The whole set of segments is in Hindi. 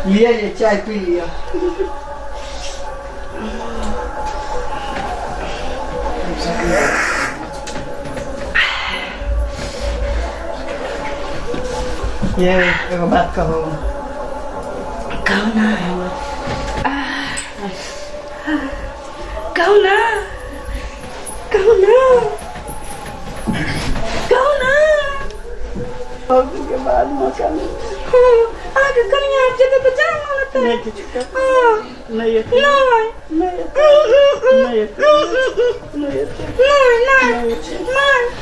लिया ये चाय पी लिया। ये एगो बात कहो। कहो ना कहो ना कहो ना कहो ना के बाद मौका आगे कनिया जब तो जान होता है नहीं कुछ नहीं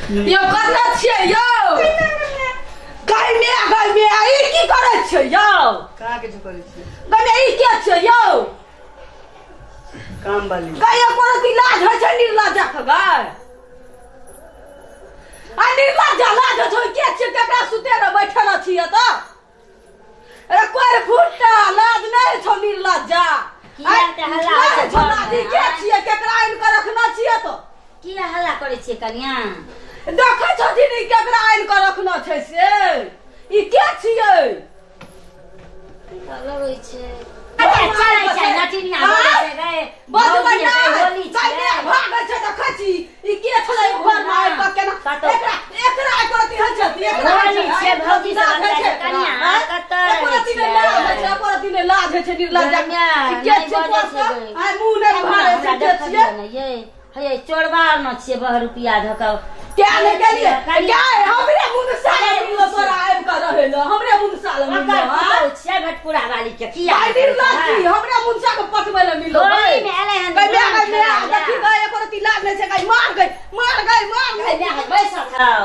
नहीं यो कता छियै यो गाय में आई की करे छियै यो कहाँ के करे छियै गने ई के छियै यो काम वाली गाय पर इलाज है छै निर्लज्जा खगाय आ निर्लज्जा लाज हो के छियै केकरा सुते र बैठल छियै त अरे कोई फुटता लाज नहीं छौ निर्लज्जा किया ते हल्ला होय छै छोड़ा दी के छियै केकरा आइन के रखना छियै त किया हल्ला करे छियै कनिया देखै छथिन ई केकरा आइन के रखना छै से ई के छियै लगै छै अच्छा चलै छै नटिनिया बोलै छै गए बदबा ना होली छै भागै छै देखै छी ई के छलै घर में आइ के केना एकरा करती है छथि होली छै भौजी सब लगै छै कनिया कतै परती ने लाज छै परती ने लाज छै निर्लज्जा ई के छै आइ मुंह ने भारे छै के छियै ये हे चोरबा न छियै 10 रुपया धक क्या ने गेलिए क्या हमरे मुंह साले मिलो तोरा आइब कर रहै ल हमरे मुंह साले मिलो हां छै भटपुरा वाली के किया निर्लज्जी हमरे मुंह सा के पटबै ल मिलो होली में एले हन देखी गए परती लाज नहीं छै गई मार गई बैसल खाओ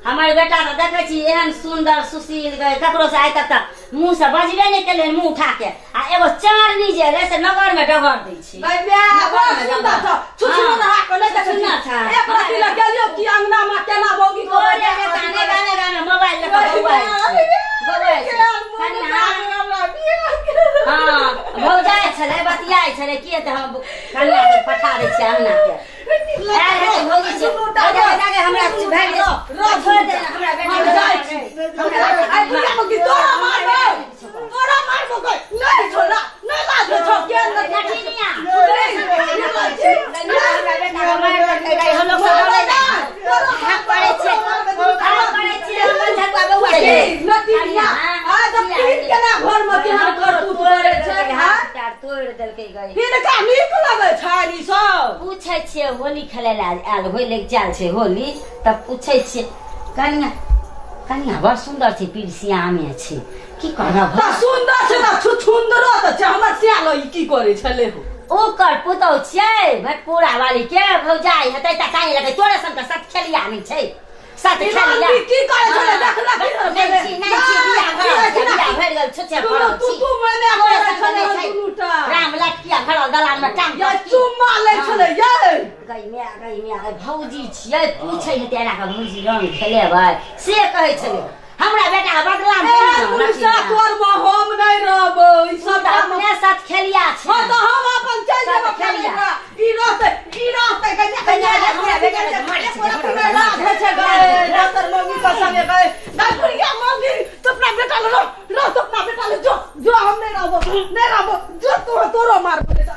हमारे बेटा तो देखे छी एहन सुंदर सुशील गए ककरो से आइ तक मुंह से बजबे नहीं केले मुंह उठा के आ एगो चारनी जे रे से नगर में डगर दै छी गई बे बहुत सुंदर छ छुछु ना के ले देखना था एक रति ल गेलियो की अंगना में केना बोगी को गाने मोबाइल लेके बउआ हां भौजाई छले बतियाई छले के त हम कन्या के पठा दै छी अंगना के भौजी से जाके हमरा भेज दो छोड़ दे हमरा बेटा जाई छी आई बुला मगी तोरा मारबो गई नहीं छोड़ा नहीं लाज छो के नटिनिया हमरा बेटा मार के गई हम लोग सब हाथ पड़े छे हम झगड़ा बउआ के नटिनिया आ तो फिर केना घर में केहन कर तू करे छै हाथ पैर तोड़ देलकै गई फिर का नीक लगे छानी सब पूछै छियै होली खेलै ला आयल होय ले जाल छै होली तब पूछै छियै कनिया कनिया बड़ सुंदर छै पिरसिया में छै की करब त सुंदर छै त छुछुंदरो त छै हमर सियालो ई की करे छले हो ओकर पुतौ छै भटपुरा वाली के भौजाई हेतै त काहे लगे तोरे सन त सत खेलिया नहीं छै सत खेलिया की करे छले देखला नहीं बिया भर गल छुछे पड़ो तू मने करे छले दुनुटा राम लटकिया भरल दलान में टांग या चुम्मा ले छले ये गई मैं भौजी छियै पूछै हेतै एना के भौजी रंग खेलेबै से कहै छलै हमरा बेटा बदला में पुलिसा तोर में हम नहीं रहबो ई सब अपने साथ खेलिया छै हां तो हम अपन चल जेबो खेलिया ई रहते कन्या हमरा बेटा के मारे छै लाज छै गए डॉक्टर मम्मी का संगे गए डॉक्टरिया मम्मी तो अपना बेटा लो तो अपना बेटा ले जो हम नहीं रहबो जो तोरो मार बेटा